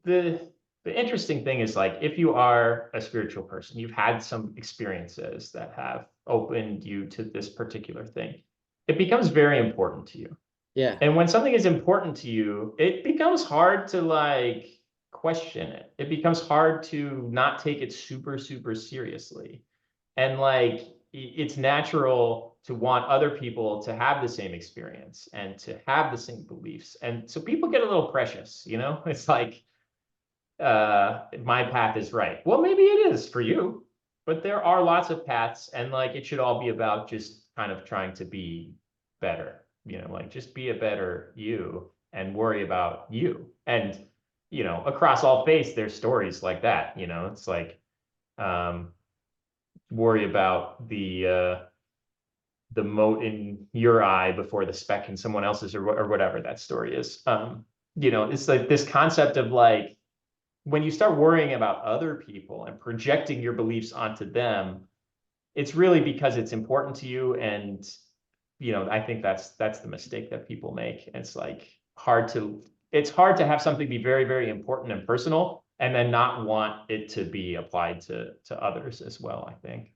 [SPEAKER 2] the the interesting thing is like if you are a spiritual person, you've had some experiences that have opened you to this particular thing. It becomes very important to you.
[SPEAKER 1] Yeah.
[SPEAKER 2] And when something is important to you, it becomes hard to like question it. It becomes hard to not take it super, super seriously. And like it's natural to want other people to have the same experience and to have the same beliefs. And so people get a little precious, you know? It's like my path is right. Well, maybe it is for you, but there are lots of paths, and like it should all be about just kind of trying to be better, like just be a better you and worry about you. And across all faiths there's stories like that. It's like um worry about the mote in your eye before the speck in someone else's, or whatever that story is. It's like this concept of like when you start worrying about other people and projecting your beliefs onto them, it's really because it's important to you. And, I think that's the mistake that people make. It's like it's hard to have something be very, very important and personal and then not want it to be applied to others as well, I think.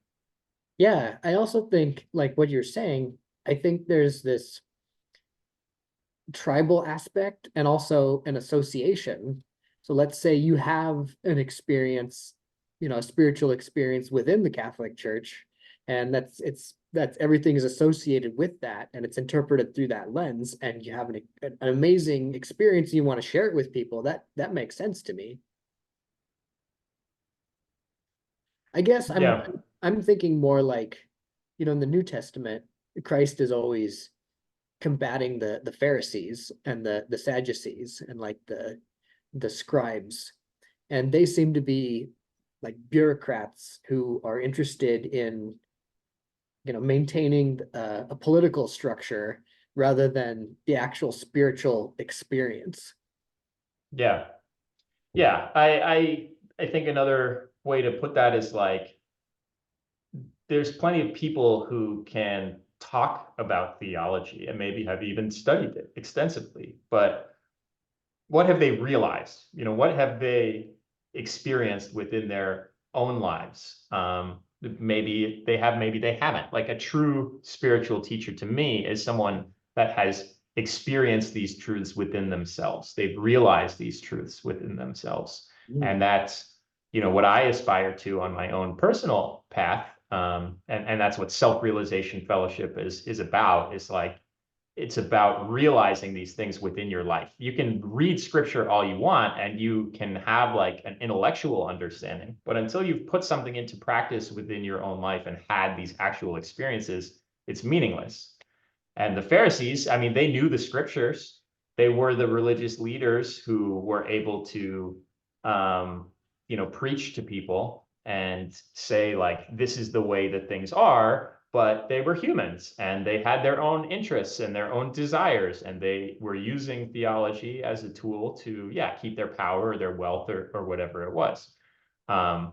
[SPEAKER 1] Yeah, I also think like what you're saying, I think there's this tribal aspect and also an association. So let's say you have an experience, a spiritual experience within the Catholic Church, and that's everything is associated with that, and it's interpreted through that lens, and you have an amazing experience, and you want to share it with people. That makes sense to me. I guess I'm
[SPEAKER 2] Yeah.
[SPEAKER 1] I'm thinking more like, in the New Testament, Christ is always combating the Pharisees and the Sadducees and like the scribes, and they seem to be like bureaucrats who are interested in maintaining a political structure rather than the actual spiritual experience.
[SPEAKER 2] Yeah. Yeah. I think another way to put that is like there's plenty of people who can talk about theology and maybe have even studied it extensively, but what have they realized? What have they experienced within their own lives? Maybe they have, maybe they haven't. Like a true spiritual teacher to me is someone that has experienced these truths within themselves. They've realized these truths within themselves.
[SPEAKER 1] Mm.
[SPEAKER 2] And that's, what I aspire to on my own personal path. And that's what self-realization fellowship is about, is like it's about realizing these things within your life. You can read scripture all you want and you can have like an intellectual understanding, but until you've put something into practice within your own life and had these actual experiences, it's meaningless. And the Pharisees, I mean, they knew the scriptures. They were the religious leaders who were able to, preach to people and say, like, this is the way that things are. But they were humans and they had their own interests and their own desires. And they were using theology as a tool to, yeah, keep their power or their wealth or whatever it was. Um,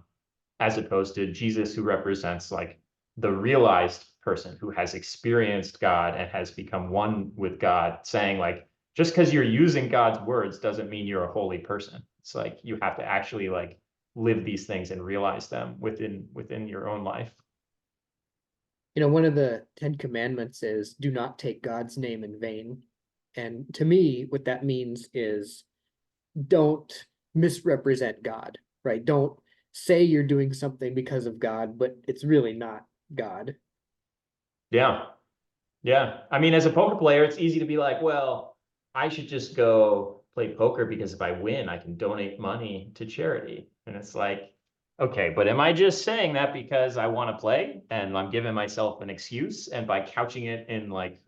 [SPEAKER 2] as opposed to Jesus, who represents like the realized person who has experienced God and has become one with God, saying like, just because you're using God's words doesn't mean you're a holy person. It's like you have to actually like live these things and realize them within your own life.
[SPEAKER 1] One of the Ten Commandments is do not take God's name in vain. And to me, what that means is don't misrepresent God, right? Don't say you're doing something because of God, but it's really not God.
[SPEAKER 2] Yeah. Yeah. I mean, as a poker player, it's easy to be like, well, I should just go play poker because if I win, I can donate money to charity. And it's like, okay, but am I just saying that because I want to play and I'm giving myself an excuse? And by couching it in like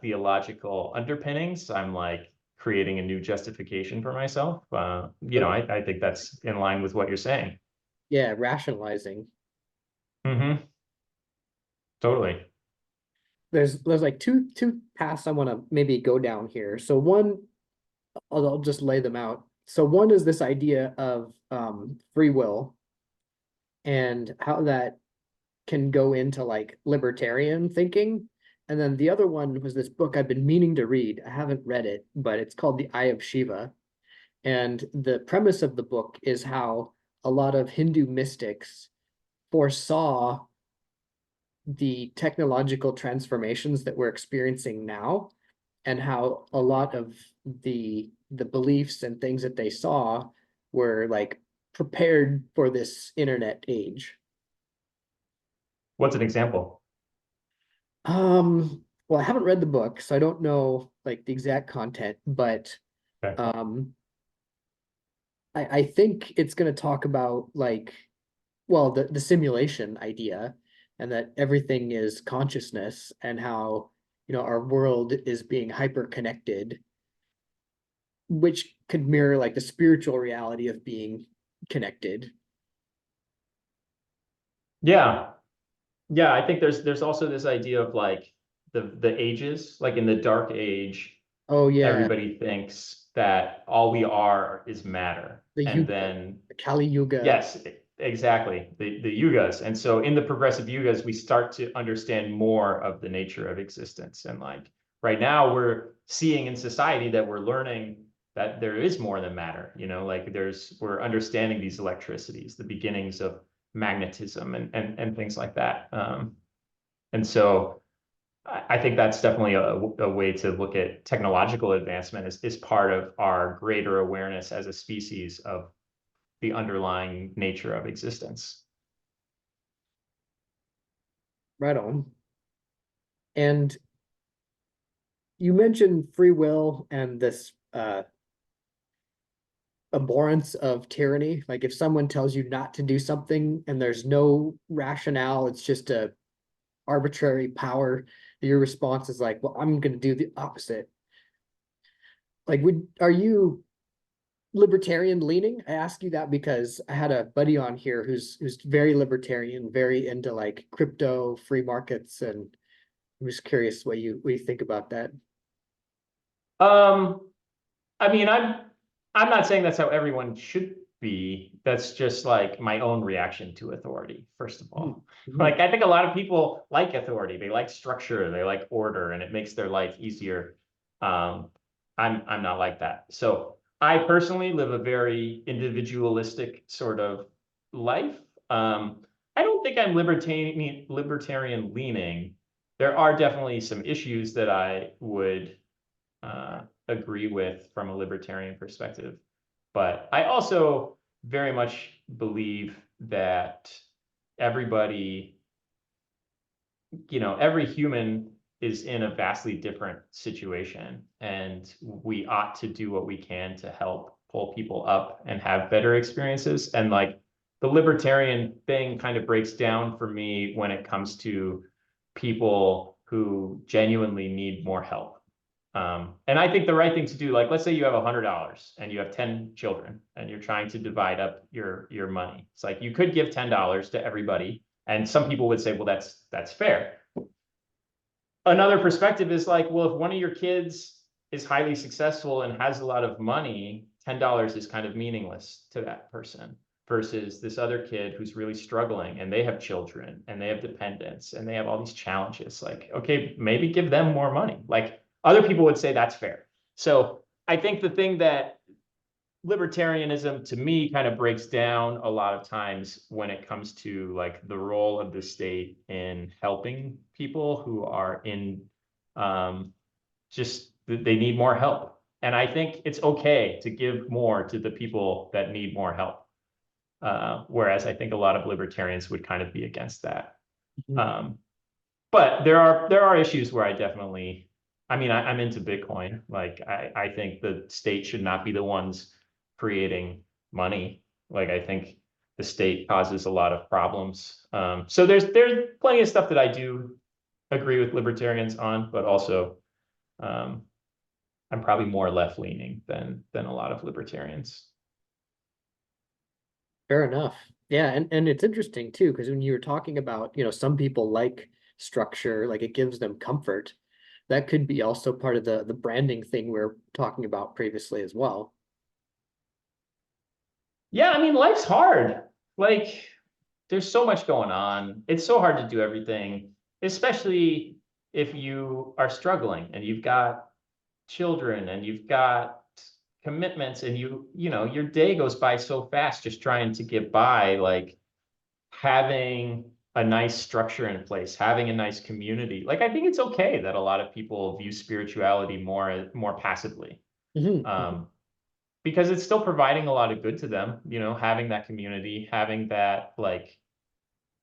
[SPEAKER 2] theological underpinnings, I'm like creating a new justification for myself. I think that's in line with what you're saying.
[SPEAKER 1] Yeah, rationalizing.
[SPEAKER 2] Hmm. Totally.
[SPEAKER 1] There's like two paths I want to maybe go down here. So one, I'll just lay them out. So one is this idea of free will and how that can go into like libertarian thinking. And then the other one was this book I've been meaning to read. I haven't read it, but it's called The Eye of Shiva. And the premise of the book is how a lot of Hindu mystics foresaw the technological transformations that we're experiencing now, and how a lot of the beliefs and things that they saw were like prepared for this internet age.
[SPEAKER 2] What's an example?
[SPEAKER 1] Well, I haven't read the book, so I don't know like the exact content, but
[SPEAKER 2] Okay.
[SPEAKER 1] um I think it's going to talk about like, well, the simulation idea, and that everything is consciousness, and how, our world is being hyper connected, which could mirror like the spiritual reality of being connected.
[SPEAKER 2] Yeah. Yeah, I think there's also this idea of like the ages, like in the dark age,
[SPEAKER 1] Oh yeah,
[SPEAKER 2] everybody thinks that all we are is matter.
[SPEAKER 1] the
[SPEAKER 2] And
[SPEAKER 1] yuga,
[SPEAKER 2] then
[SPEAKER 1] the Kali Yuga.
[SPEAKER 2] yes, exactly. The yugas. And so in the progressive yugas, we start to understand more of the nature of existence. And like right now we're seeing in society that we're learning that there is more than matter, like we're understanding these electricities, the beginnings of magnetism and things like that. And so I think that's definitely a way to look at technological advancement is part of our greater awareness as a species of the underlying nature of existence.
[SPEAKER 1] Right on. And you mentioned free will and this abhorrence of tyranny. Like if someone tells you not to do something and there's no rationale, it's just a arbitrary power, your response is like, well, I'm going to do the opposite. Like, are you libertarian leaning? I ask you that because I had a buddy on here who's very libertarian, very into like crypto, free markets, and I'm just curious what you think about that.
[SPEAKER 2] Um, I mean, I'm not saying that's how everyone should be. That's just like my own reaction to authority, first of
[SPEAKER 1] Mhm.
[SPEAKER 2] all.
[SPEAKER 1] Mhm.
[SPEAKER 2] Like I think a lot of people like authority, they like structure, they like order, and it makes their life easier. Um, I'm not like that. So I personally live a very individualistic sort of life. I don't think I'm libertarian leaning. There are definitely some issues that I would agree with from a libertarian perspective. But I also very much believe that everybody, every human is in a vastly different situation, and we ought to do what we can to help pull people up and have better experiences. And like the libertarian thing kind of breaks down for me when it comes to people who genuinely need more help. And I think the right thing to do, like, let's say you have $100 and you have 10 children and you're trying to divide up your money. It's like you could give $10 to everybody. And some people would say, well, that's fair. Another perspective is like, well, if one of your kids is highly successful and has a lot of money, $10 is kind of meaningless to that person versus this other kid who's really struggling and they have children and they have dependents and they have all these challenges. Like, okay, maybe give them more money. Like other people would say that's fair. So I think the thing that libertarianism to me kind of breaks down a lot of times when it comes to like the role of the state in helping people who are in just they need more help. And I think it's okay to give more to the people that need more help. Whereas I think a lot of libertarians would kind of be against that.
[SPEAKER 1] Mhm.
[SPEAKER 2] But there are issues where I definitely, I mean, I'm into Bitcoin. Like I think the state should not be the ones creating money. Like I think the state causes a lot of problems. So there's plenty of stuff that I do agree with libertarians on, but also um, I'm probably more left leaning than a lot of libertarians.
[SPEAKER 1] Fair enough. Yeah, and it's interesting too, because when you were talking about, some people like structure, like it gives them comfort. That could be also part of the branding thing we are talking about previously as well.
[SPEAKER 2] Yeah, I mean, life's hard. Like, there's so much going on. It's so hard to do everything, especially if you are struggling and you've got children and you've got commitments and your day goes by so fast just trying to get by. Like, having a nice structure in place, having a nice community. Like, I think it's okay that a lot of people view spirituality more passively.
[SPEAKER 1] Mhm, mhm.
[SPEAKER 2] Um, because it's still providing a lot of good to them, having that community, having that like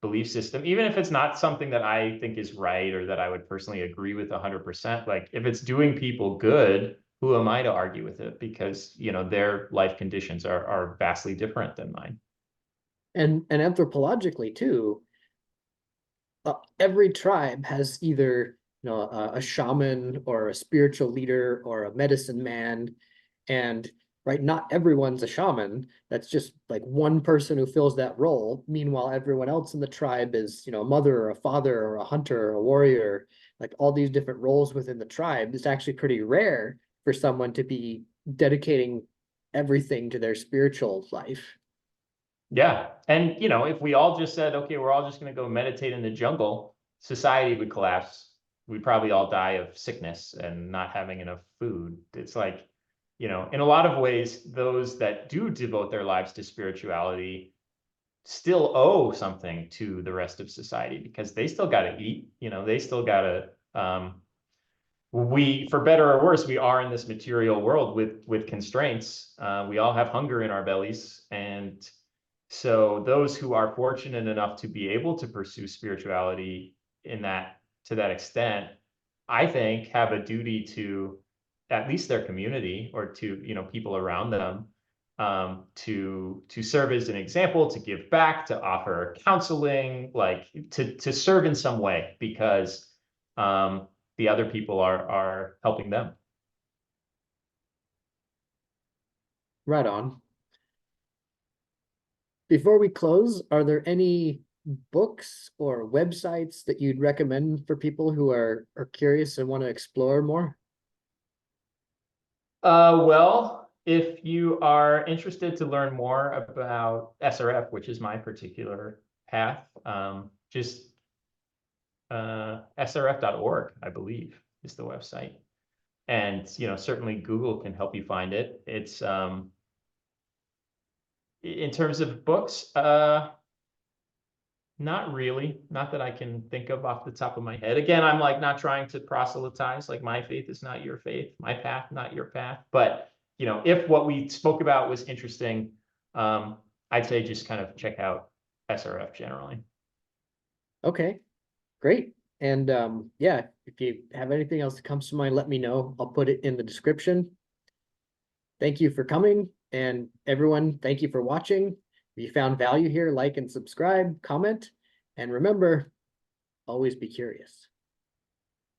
[SPEAKER 2] belief system, even if it's not something that I think is right or that I would personally agree with 100%. Like if it's doing people good, who am I to argue with it? Because, their life conditions are vastly different than mine.
[SPEAKER 1] And anthropologically too, every tribe has either a shaman or a spiritual leader or a medicine man, and right, not everyone's a shaman. That's just like one person who fills that role. Meanwhile, everyone else in the tribe is a mother or a father or a hunter or a warrior. Like all these different roles within the tribe, it's actually pretty rare for someone to be dedicating everything to their spiritual life.
[SPEAKER 2] Yeah. And, if we all just said, okay, we're all just going to go meditate in the jungle, society would collapse. We'd probably all die of sickness and not having enough food. It's like, in a lot of ways, those that do devote their lives to spirituality still owe something to the rest of society because they still got to eat, they still got to, for better or worse, we are in this material world with constraints. We all have hunger in our bellies, and so those who are fortunate enough to be able to pursue spirituality in that to that extent, I think have a duty to at least their community or to people around them, to serve as an example, to give back, to offer counseling, like to serve in some way because the other people are helping them.
[SPEAKER 1] Right on. Before we close, are there any books or websites that you'd recommend for people who are curious and want to explore more?
[SPEAKER 2] Well, if you are interested to learn more about SRF, which is my particular path, just srf.org, I believe, is the website. And certainly Google can help you find it. It's in terms of books, not really, not that I can think of off the top of my head. Again, I'm like not trying to proselytize, like my faith is not your faith, my path, not your path. But if what we spoke about was interesting, I'd say just kind of check out SRF generally.
[SPEAKER 1] Okay, great. And yeah, if you have anything else that comes to mind, let me know. I'll put it in the description. Thank you for coming. And everyone, thank you for watching. If you found value here, like and subscribe, comment, and remember, always be curious.